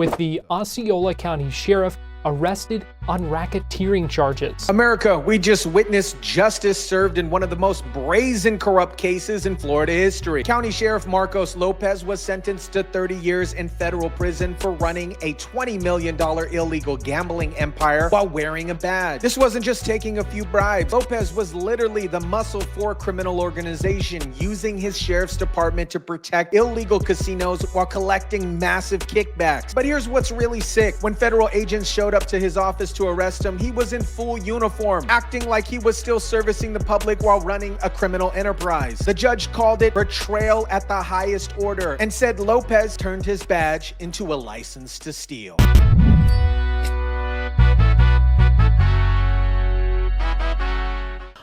with the Osceola County Sheriff arrested on racketeering charges. America, we just witnessed justice served in one of the most brazen corrupt cases in Florida history. County Sheriff Marcos Lopez was sentenced to 30 years in federal prison for running a $20 million illegal gambling empire while wearing a badge. This wasn't just taking a few bribes. Lopez was literally the muscle for a criminal organization, using his sheriff's department to protect illegal casinos while collecting massive kickbacks. But here's what's really sick. When federal agents showed up to his office to arrest him, he was in full uniform, acting like he was still servicing the public while running a criminal enterprise. The judge called it betrayal at the highest order and said Lopez turned his badge into a license to steal.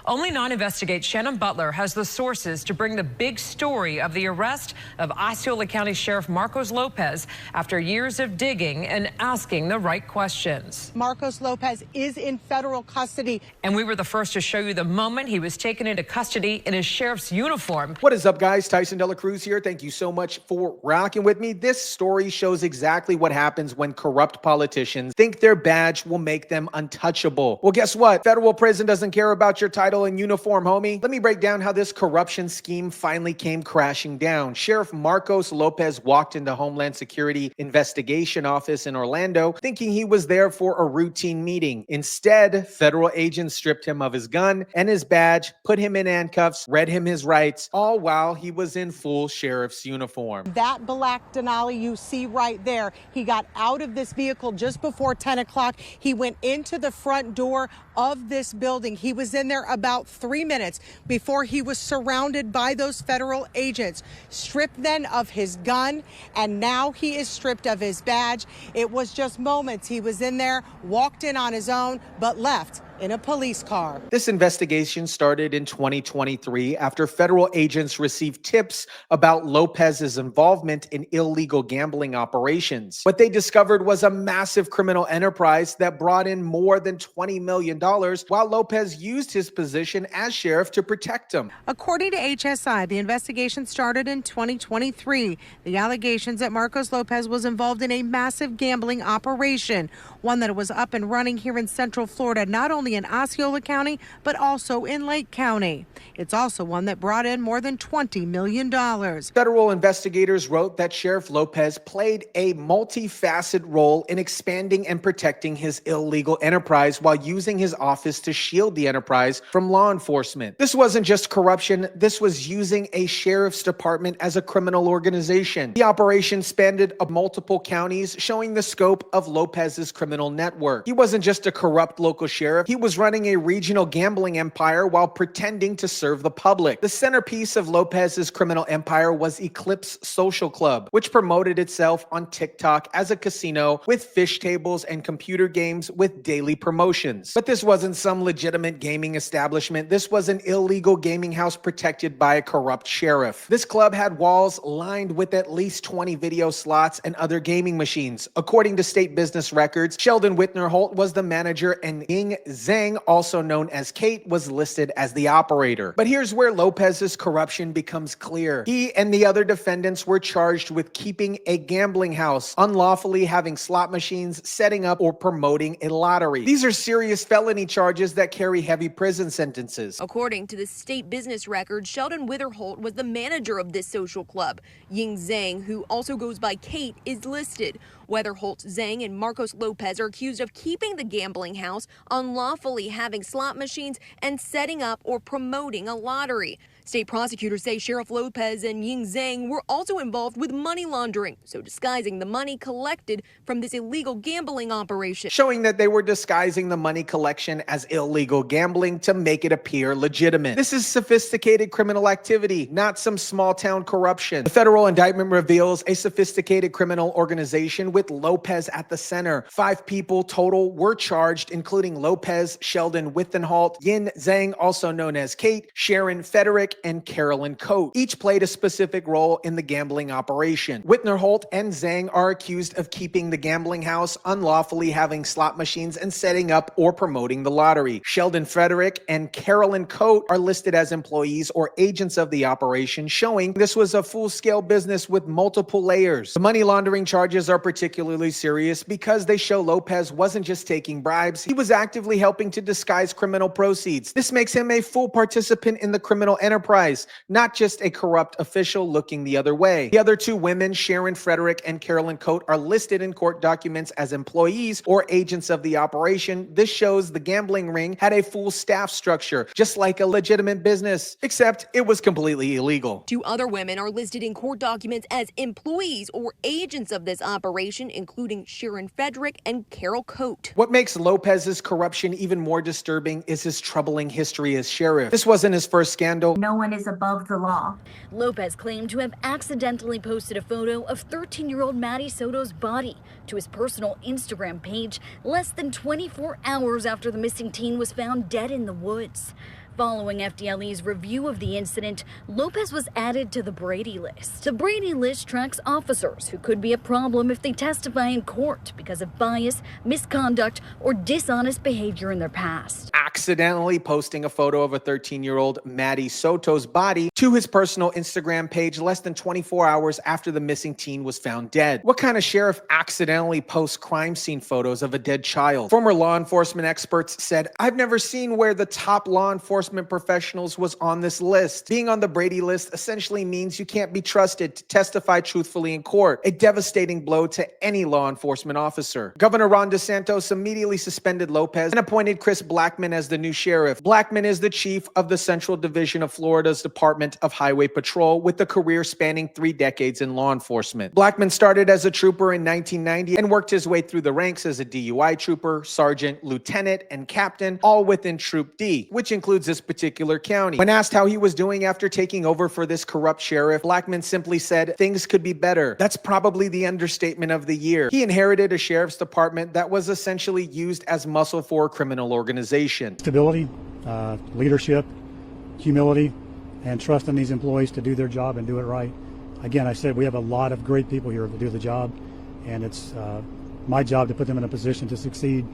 Only 9 investigates Shannon Butler has the sources to bring the big story of the arrest of Osceola County Sheriff Marcos Lopez after years of digging and asking the right questions. Marcos Lopez is in federal custody. And we were the first to show you the moment he was taken into custody in his sheriff's uniform. What is up, guys? Tyson Dela Cruz here. Thank you so much for rocking with me. This story shows exactly what happens when corrupt politicians think their badge will make them untouchable. Well, guess what? Federal prison doesn't care about your title and uniform, homie. Let me break down how this corruption scheme finally came crashing down. Sheriff Marcos Lopez walked into Homeland Security Investigation Office in Orlando thinking he was there for a routine meeting. Instead, federal agents stripped him of his gun and his badge, put him in handcuffs, read him his rights, all while he was in full sheriff's uniform. That black Denali you see right there, he got out of this vehicle just before 10 o'clock. He went into the front door of this building. He was in there about 3 minutes before he was surrounded by those federal agents, stripped then of his gun, and now he is stripped of his badge. It was just moments. He was in there, walked in on his own, but left in a police car. This investigation started in 2023 after federal agents received tips about Lopez's involvement in illegal gambling operations. What they discovered was a massive criminal enterprise that brought in more than $20 million while Lopez used his position as sheriff to protect him. According to HSI, the investigation started in 2023. The allegations that Marcos Lopez was involved in a massive gambling operation, one that was up and running here in Central Florida, not only in Osceola County, but also in Lake County. It's also one that brought in more than $20 million. Federal investigators wrote that Sheriff Lopez played a multifaceted role in expanding and protecting his illegal enterprise while using his office to shield the enterprise from law enforcement. This wasn't just corruption, this was using a sheriff's department as a criminal organization. The operation spanned multiple counties, showing the scope of Lopez's criminal network. He wasn't just a corrupt local sheriff, he was running a regional gambling empire while pretending to serve the public. The centerpiece of Lopez's criminal empire was Eclipse Social Club, which promoted itself on TikTok as a casino with fish tables and computer games with daily promotions. But this wasn't some legitimate gaming establishment. This was an illegal gaming house protected by a corrupt sheriff. This club had walls lined with at least 20 video slots and other gaming machines. According to state business records, Sheldon Whitner Holt was the manager and Ying Zhang, also known as Kate, was listed as the operator. But here's where Lopez's corruption becomes clear. He and the other defendants were charged with keeping a gambling house, unlawfully having slot machines, setting up or promoting a lottery. These are serious felony charges that carry heavy prison sentences. According to the state business record, Sheldon Witherholt was the manager of this social club. Ying Zhang, who also goes by Kate, is listed. Wetherholt, Zhang, and Marcos Lopez are accused of keeping the gambling house, unlawfully having slot machines, and setting up or promoting a lottery. State prosecutors say Sheriff Lopez and Ying Zhang were also involved with money laundering, so disguising the money collected from this illegal gambling operation. Showing that they were disguising the money collection as illegal gambling to make it appear legitimate. This is sophisticated criminal activity, not some small town corruption. The federal indictment reveals a sophisticated criminal organization with Lopez at the center. 5 people total were charged, including Lopez, Sheldon Withenholt, Yin Zhang, also known as Kate, Sharon Frederick, Frederick and Carolyn Coate. Each played a specific role in the gambling operation. Whitner Holt and Zhang are accused of keeping the gambling house, unlawfully having slot machines, and setting up or promoting the lottery. Sheldon Frederick and Carolyn Coate are listed as employees or agents of the operation, showing this was a full-scale business with multiple layers. The money laundering charges are particularly serious because they show Lopez wasn't just taking bribes, he was actively helping to disguise criminal proceeds. This makes him a full participant in the criminal enterprise, not just a corrupt official looking the other way. The other two women, Sharon Frederick and Carolyn Coate, are listed in court documents as employees or agents of the operation. This shows the gambling ring had a full staff structure, just like a legitimate business, except it was completely illegal. Two other women are listed in court documents as employees or agents of this operation, including Sharon Frederick and Carol Coate. What makes Lopez's corruption even more disturbing is his troubling history as sheriff. This wasn't his first scandal. No one is above the law. Lopez claimed to have accidentally posted a photo of 13-year-old Maddie Soto's body to his personal Instagram page less than 24 hours after the missing teen was found dead in the woods. Following FDLE's review of the incident, Lopez was added to the Brady list. The Brady list tracks officers who could be a problem if they testify in court because of bias, misconduct, or dishonest behavior in their past. Accidentally posting a photo of a 13-year-old Maddie Soto's body to his personal Instagram page less than 24 hours after the missing teen was found dead. What kind of sheriff accidentally posts crime scene photos of a dead child? Former law enforcement experts said, "I've never seen where the top law enforcement professionals was on this list." Being on the Brady list essentially means you can't be trusted to testify truthfully in court, a devastating blow to any law enforcement officer. Governor Ron DeSantis immediately suspended Lopez and appointed Chris Blackman as the new sheriff. Blackman is the chief of the Central Division of Florida's Department of Highway Patrol, with a career spanning 3 decades in law enforcement. Blackman started as a trooper in 1990 and worked his way through the ranks as a DUI trooper, sergeant, lieutenant, and captain, all within Troop D, which includes this particular county. When asked how he was doing after taking over for this corrupt sheriff, Blackman simply said, "Things could be better." That's probably the understatement of the year. He inherited a sheriff's department that was essentially used as muscle for a criminal organization. Stability, leadership, humility, and trust in these employees to do their job and do it right. Again, I said we have a lot of great people here to do the job, and it's my job to put them in a position to succeed.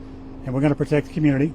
And we're going to protect the community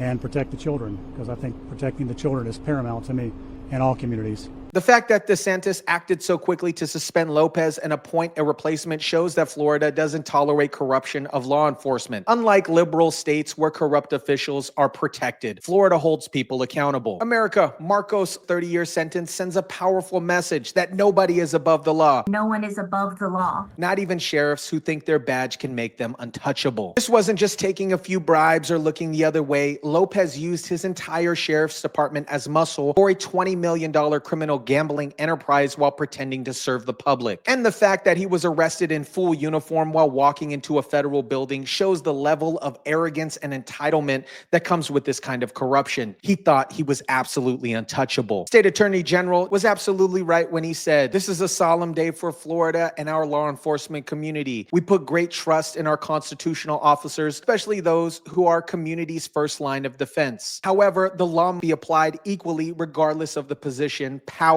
and protect the children, because I think protecting the children is paramount to me in all communities. The fact that DeSantis acted so quickly to suspend Lopez and appoint a replacement shows that Florida doesn't tolerate corruption of law enforcement. Unlike liberal states where corrupt officials are protected, Florida holds people accountable. America, Marcos' 30-year sentence sends a powerful message that nobody is above the law. No one is above the law. Not even sheriffs who think their badge can make them untouchable. This wasn't just taking a few bribes or looking the other way. Lopez used his entire sheriff's department as muscle for a $20 million criminal gambling enterprise while pretending to serve the public. And the fact that he was arrested in full uniform while walking into a federal building shows the level of arrogance and entitlement that comes with this kind of corruption. He thought he was absolutely untouchable. State Attorney General was absolutely right when he said, "This is a solemn day for Florida and our law enforcement community. We put great trust in our constitutional officers, especially those who are community's first line of defense. However, the law must be applied equally regardless of the position, power,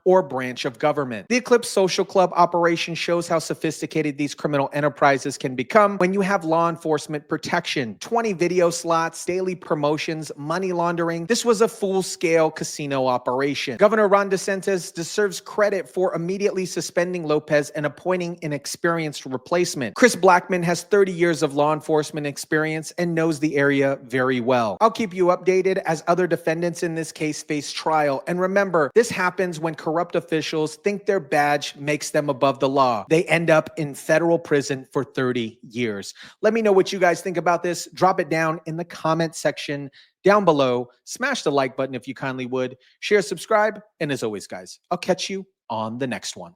or branch of government." The Eclipse Social Club operation shows how sophisticated these criminal enterprises can become when you have law enforcement protection. 20 video slots, daily promotions, money laundering. This was a full-scale casino operation. Governor Ron DeSantis deserves credit for immediately suspending Lopez and appointing an experienced replacement. Chris Blackman has 30 years of law enforcement experience and knows the area very well. I'll keep you updated as other defendants in this case face trial. And remember, this happens when corrupt officials think their badge makes them above the law. They end up in federal prison for 30 years. Let me know what you guys think about this. Drop it down in the comment section down below. Smash the like button if you kindly would. Share, subscribe, and as always, guys, I'll catch you on the next one.